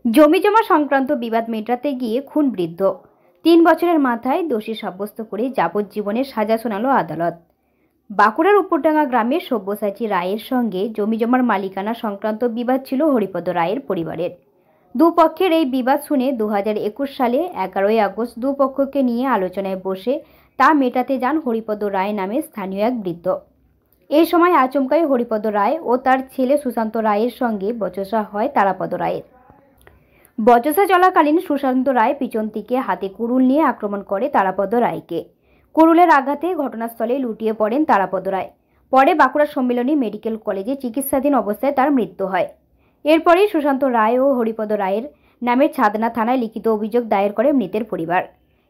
জমিজমা সংক্রান্ত বিবাদ মেটাতে গিয়ে খুন বৃদ্ধ। ৩ বছরের মাথায় দোষী সাব্যস্ত করে যাবজ্জীবনের সাজা শোনালো আদালত। বাঁকুড়ার উপরডাঙ্গা গ্রামের সব্যসাচী রায়ের সঙ্গে জমিজমার মালিকানা সংক্রান্ত বিবাদ ছিল হরিপদ রায়ের পরিবারের। দুপক্ষের এই বিবাদ শুনে 2021 সালে 11ই আগস্ট দুপক্ষকে নিয়ে আলোচনায় বসে তা মেটাতে যান হরিপদ রায় নামে স্থানীয় এক বৃদ্ধ। এই সময় আচমকাই হরিপদ রায় ও তার ছেলে সুশান্ত রায়ের সঙ্গে বচসা হয় তারাপদ রায়ের। বচসা চলাকালীন সুশান্ত রায় পিছন থেকে হাতে কুড়ুল নিয়ে আক্রমণ করে তারাপদ রায়কে। কুড়ুলের আঘাতে ঘটনাস্থলে লুটিয়ে পড়েন তারাপদ রায়। পরে বাঁকুড়া সম্মিলনী মেডিকেল কলেজে চিকিৎসাধীন অবস্থায় তার মৃত্যু হয়। এরপরই সুশান্ত রায় ও হরিপদ রায়ের নামে ছাদনা থানায় লিখিত অভিযোগ দায়ের করে মৃতের পরিবার।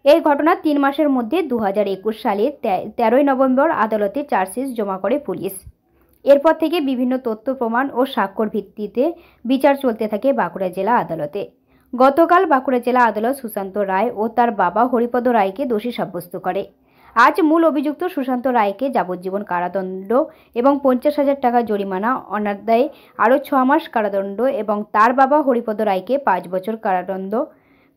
এই ঘটনার 3 মাসের মধ্যে 2021 সালের 13ই নভেম্বর আদালতে চার্জশিট জমা করে পুলিশ। এরপর থেকে বিভিন্ন তথ্য প্রমাণ ও স্বাক্ষর ভিত্তিতে বিচার চলতে থাকে বাঁকুড়া জেলা আদালতে। গতকাল বাঁকুড়া জেলা আদালত সুশান্ত রায় ও তার বাবা হরিপদ রায়কে দোষী সাব্যস্ত করে। আজ মূল অভিযুক্ত সুশান্ত রায়কে যাবজ্জীবন কারাদণ্ড এবং 50,000 টাকা জরিমানা, অনাদায়ে আরও 6 মাস কারাদণ্ড এবং তার বাবা হরিপদ রায়কে 5 বছর কারাদণ্ড,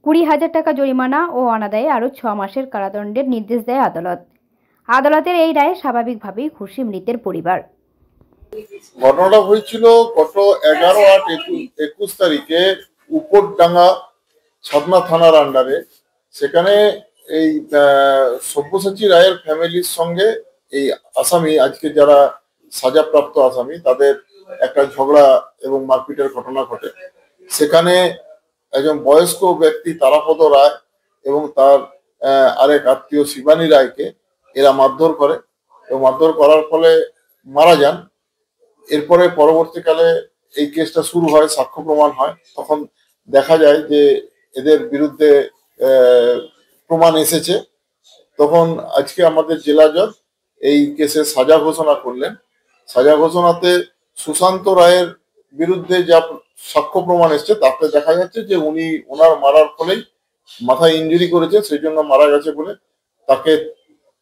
20,000 টাকা জরিমানা ও অনাদায়ে আরও 6 মাসের কারাদণ্ডের নির্দেশ দেয় আদালত। আদালতের এই রায়ে স্বাভাবিকভাবেই খুশি মৃতের পরিবার। ঘটনাটা হয়েছিল গত 11/8/21 তারিখে উপরডাঙ্গা ছাদনা থানার আন্ডারে। সেখানে এই সব্যসাচী রায়ের ফ্যামিলির সঙ্গে এই আসামি, আজকে যারা সাজাপ্রাপ্ত আসামি, তাদের একটা ঝগড়া এবং মারপিটের ঘটনা ঘটে। সেখানে একজন বয়স্ক ব্যক্তি তারাপদ রায় এবং তার আরেক আত্মীয় শিবানী রায়কে এরা মারধর করে এবং মারধর করার ফলে মারা যান। এরপরে পরবর্তীকালে এই কেসটা শুরু হয়, সাক্ষ্য প্রমাণ হয়। তখন দেখা যায় যে এদের বিরুদ্ধে প্রমাণ এসেছে। তখন আজকে আমাদের জেলা জজ এই কেসে সাজা ঘোষণা করলেন। সাজা ঘোষণাতে সুশান্ত রায়ের বিরুদ্ধে যা সাক্ষ্য প্রমাণ এসছে তাতে দেখা যাচ্ছে যে উনি ওনার মারার ফলেই মাথায় ইনজুরি করেছে, সেই জন্য মারা গেছে বলে তাকে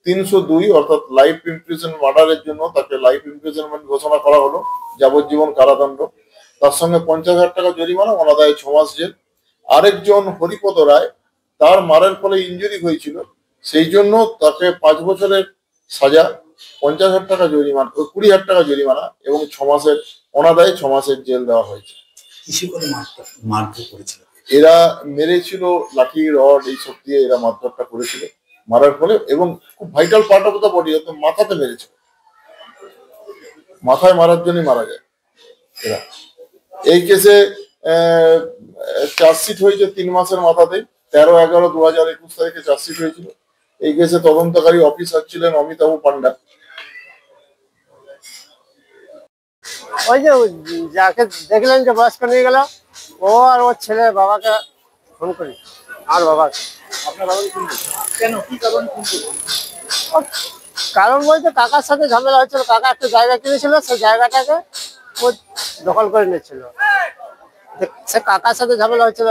302 অর্থাৎ লাইফ ইমপ্রিজন মার্ডারের জন্য তাকে লাইফ ইমপ্রিজনমেন্ট ঘোষণা করা হলো, যাবজ্জীবন কারাদণ্ড। তার সঙ্গে 50,000 টাকা জরিমানা, অনাদায়ে 6 মাস জেল। আরেকজন হরিপদ রায়, তার মারের ফলে ইনজুরি হয়েছিল, সেই জন্য তাকে 5 বছরের সাজা, 50,000 টাকা জরিমানা, 20,000 টাকা জরিমানা এবং 6 মাসের অনাদায়ে 6 মাসের জেল দেওয়া হয়েছে। এরা মেরেছিল লাঠি, রড এইসব দিয়ে এরা মারধরটা করেছিল। মারার ফলে এবং খুব vital part of the body, অর্থাৎ মাথাতে মেরেছে, মাথায় মারার জন্যই মারা যায় এরা। এই কেসে চার্জশিট হয়েছে 3 মাসের মাথাতেই। 13/11/2021 তারিখে চার্জশিট হয়েছিল। এই কেসে তদন্তকারী অফিসার ছিলেন অমিতাভ পান্ডা। ওই যে যাকে দেখলেন যে বয়স্ক নিয়ে গেল, ও আর ওর ছেলে বাবাকে ফোন করি। আর বাবাকে কারণ বলতে কাকার সাথে ঝামেলা হয়েছিল। কাকা একটা জায়গা কিনেছিল, সেই জায়গাটাকে ও দখল করে নিচ্ছিল। সে কাকার সাথে ঝামেলা হয়েছিল।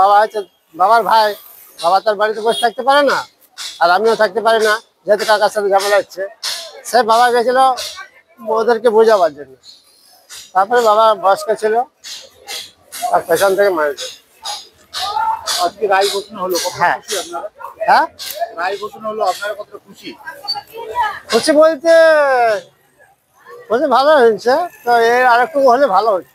বাবা হচ্ছে বাবার ভাই, বাবা তার বাড়িতে বসে থাকতে পারে না, আর আমিও থাকতে পারি না, যেহেতু কাকার সাথে ঝামেলা হচ্ছে। সে বাবা গেছিল ওদেরকে বোঝাবার জন্য। তারপরে বাবা বয়স্ক ছিল আর পেছন থেকে মারেছে। আজকে রায় ঘোষণা হলো, হ্যাঁ হ্যাঁ রায় ঘোষণা হলো, আপনারা কতটা খুশি? খুশি বলতে ভালো হয়েছে, তো এর আরেকটু হলে ভালো হচ্ছে।